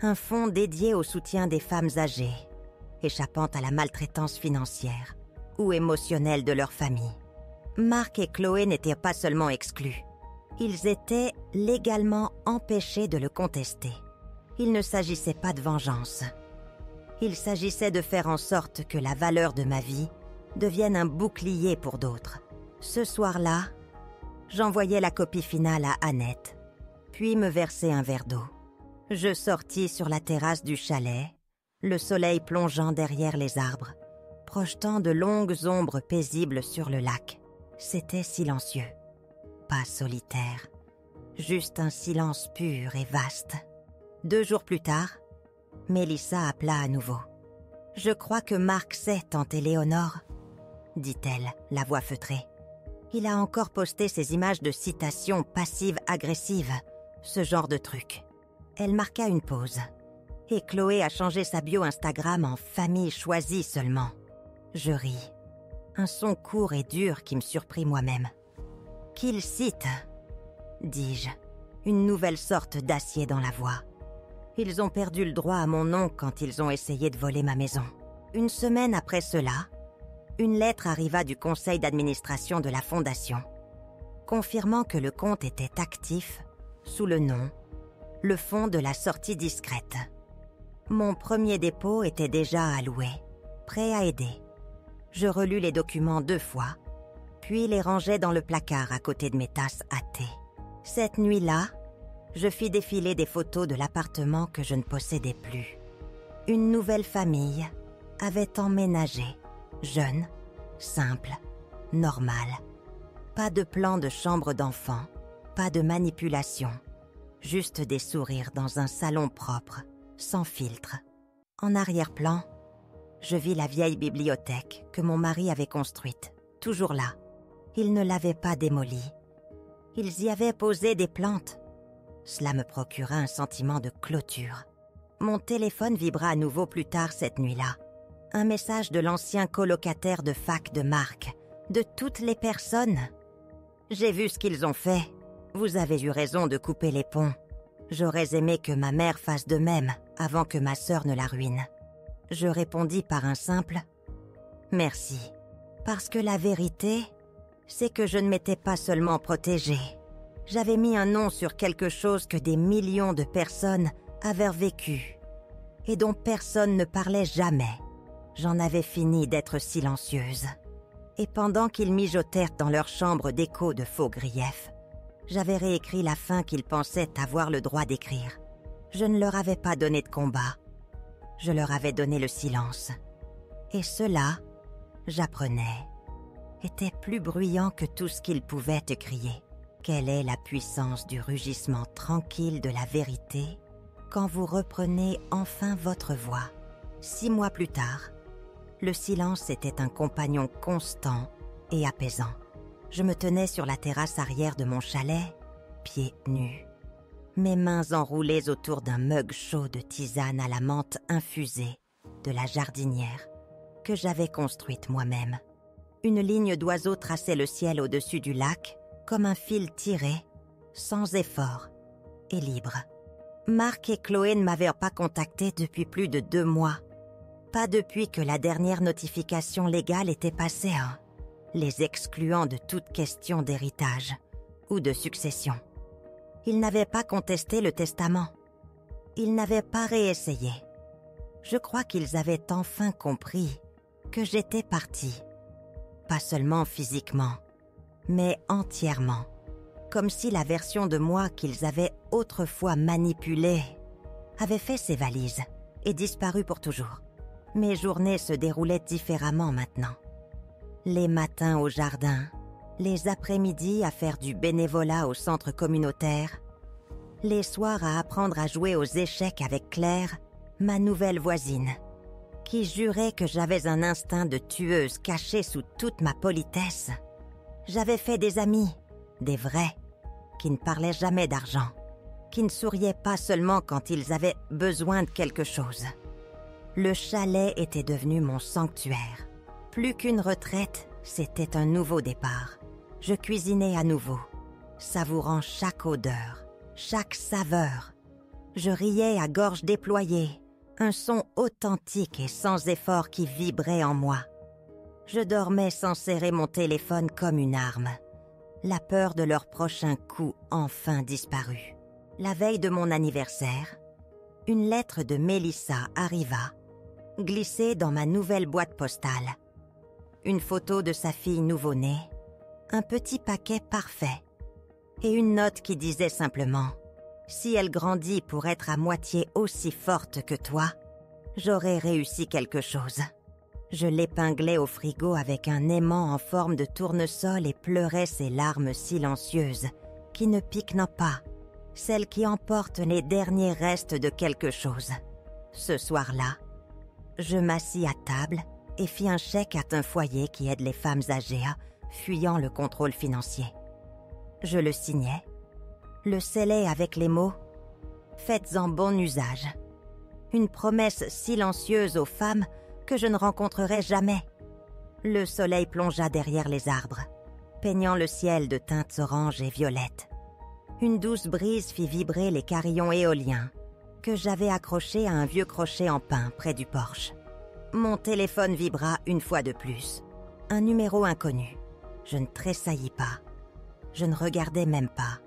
Un fonds dédié au soutien des femmes âgées, échappant à la maltraitance financière ou émotionnelle de leur famille. Marc et Chloé n'étaient pas seulement exclus, ils étaient légalement empêchés de le contester. Il ne s'agissait pas de vengeance. Il s'agissait de faire en sorte que la valeur de ma vie devienne un bouclier pour d'autres. Ce soir-là, j'envoyai la copie finale à Annette, puis me versai un verre d'eau. Je sortis sur la terrasse du chalet, le soleil plongeant derrière les arbres, projetant de longues ombres paisibles sur le lac. C'était silencieux, pas solitaire, juste un silence pur et vaste. 2 jours plus tard, Mélissa appela à nouveau. « Je crois que Marc sait, tante Éléonore, » dit-elle, la voix feutrée. Il a encore posté ses images de citations passives-agressives, ce genre de truc. Elle marqua une pause. Et Chloé a changé sa bio Instagram en famille choisie seulement. Je ris. Un son court et dur qui me surprit moi-même. Qu'il cite, dis-je, une nouvelle sorte d'acier dans la voix. Ils ont perdu le droit à mon nom quand ils ont essayé de voler ma maison. Une semaine après cela, une lettre arriva du conseil d'administration de la fondation, confirmant que le compte était actif sous le nom « Le fonds de la sortie discrète ». Mon premier dépôt était déjà alloué, prêt à aider. Je relus les documents 2 fois, puis les rangeai dans le placard à côté de mes tasses à thé. Cette nuit-là, je fis défiler des photos de l'appartement que je ne possédais plus. Une nouvelle famille avait emménagé, jeune, simple, normale. Pas de plan de chambre d'enfant, pas de manipulation, juste des sourires dans un salon propre, sans filtre. En arrière-plan, je vis la vieille bibliothèque que mon mari avait construite, toujours là. Il ne l'avait pas démolie. Ils y avaient posé des plantes. Cela me procura un sentiment de clôture. Mon téléphone vibra à nouveau plus tard cette nuit-là. Un message de l'ancien colocataire de fac de Marc, de toutes les personnes. J'ai vu ce qu'ils ont fait. Vous avez eu raison de couper les ponts. J'aurais aimé que ma mère fasse de même avant que ma sœur ne la ruine. Je répondis par un simple « Merci ». Parce que la vérité, c'est que je ne m'étais pas seulement protégée. J'avais mis un nom sur quelque chose que des millions de personnes avaient vécu et dont personne ne parlait jamais. J'en avais fini d'être silencieuse. Et pendant qu'ils mijotèrent dans leur chambre d'écho de faux griefs, j'avais réécrit la fin qu'ils pensaient avoir le droit d'écrire. Je ne leur avais pas donné de combat. Je leur avais donné le silence. Et cela, j'apprenais, était plus bruyant que tout ce qu'ils pouvaient te crier. Quelle est la puissance du rugissement tranquille de la vérité quand vous reprenez enfin votre voix? 6 mois plus tard, le silence était un compagnon constant et apaisant. Je me tenais sur la terrasse arrière de mon chalet, pieds nus, mes mains enroulées autour d'un mug chaud de tisane à la menthe infusée de la jardinière que j'avais construite moi-même. Une ligne d'oiseaux traçait le ciel au-dessus du lac comme un fil tiré, sans effort et libre. Marc et Chloé ne m'avaient pas contacté depuis plus de 2 mois. Pas depuis que la dernière notification légale était passée, les excluant de toute question d'héritage ou de succession. Ils n'avaient pas contesté le testament. Ils n'avaient pas réessayé. Je crois qu'ils avaient enfin compris que j'étais partie. Pas seulement physiquement, mais entièrement. Comme si la version de moi qu'ils avaient autrefois manipulée avait fait ses valises et disparu pour toujours. Mes journées se déroulaient différemment maintenant. Les matins au jardin, les après-midi à faire du bénévolat au centre communautaire, les soirs à apprendre à jouer aux échecs avec Claire, ma nouvelle voisine, qui jurait que j'avais un instinct de tueuse caché sous toute ma politesse. J'avais fait des amis, des vrais, qui ne parlaient jamais d'argent, qui ne souriaient pas seulement quand ils avaient besoin de quelque chose. Le chalet était devenu mon sanctuaire. Plus qu'une retraite, c'était un nouveau départ. Je cuisinais à nouveau, savourant chaque odeur, chaque saveur. Je riais à gorge déployée, un son authentique et sans effort qui vibrait en moi. Je dormais sans serrer mon téléphone comme une arme. La peur de leur prochain coup enfin disparut. La veille de mon anniversaire, une lettre de Mélissa arriva, glissée dans ma nouvelle boîte postale. Une photo de sa fille nouveau-née, un petit paquet parfait, et une note qui disait simplement « Si elle grandit pour être à moitié aussi forte que toi, j'aurai réussi quelque chose. » Je l'épinglais au frigo avec un aimant en forme de tournesol et pleurais ces larmes silencieuses qui ne piquent pas, celles qui emportent les derniers restes de quelque chose. Ce soir-là, je m'assis à table et fis un chèque à un foyer qui aide les femmes âgées fuyant le contrôle financier. Je le signais, le scellais avec les mots « Faites-en bon usage ». Une promesse silencieuse aux femmes que je ne rencontrerai jamais. Le soleil plongea derrière les arbres, peignant le ciel de teintes oranges et violettes. Une douce brise fit vibrer les carillons éoliens que j'avais accrochés à un vieux crochet en pin près du porche. Mon téléphone vibra une fois de plus. Un numéro inconnu. Je ne tressaillis pas. Je ne regardais même pas.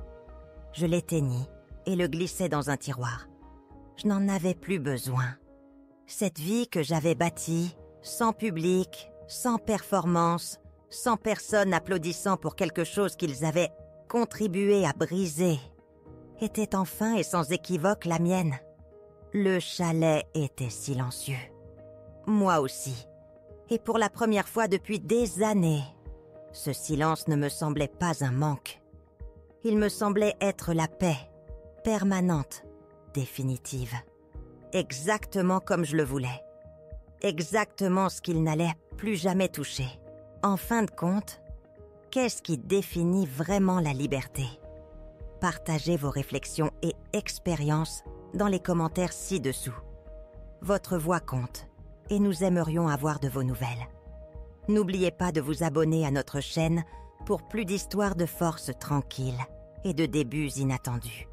Je l'éteignis et le glissai dans un tiroir. Je n'en avais plus besoin. Cette vie que j'avais bâtie, sans public, sans performance, sans personne applaudissant pour quelque chose qu'ils avaient contribué à briser, était enfin et sans équivoque la mienne. Le chalet était silencieux. Moi aussi. Et pour la première fois depuis des années, ce silence ne me semblait pas un manque. Il me semblait être la paix, permanente, définitive. Exactement comme je le voulais. Exactement ce qu'il n'allait plus jamais toucher. En fin de compte, qu'est-ce qui définit vraiment la liberté? Partagez vos réflexions et expériences dans les commentaires ci-dessous. Votre voix compte et nous aimerions avoir de vos nouvelles. N'oubliez pas de vous abonner à notre chaîne pour plus d'histoires de force tranquilles et de débuts inattendus.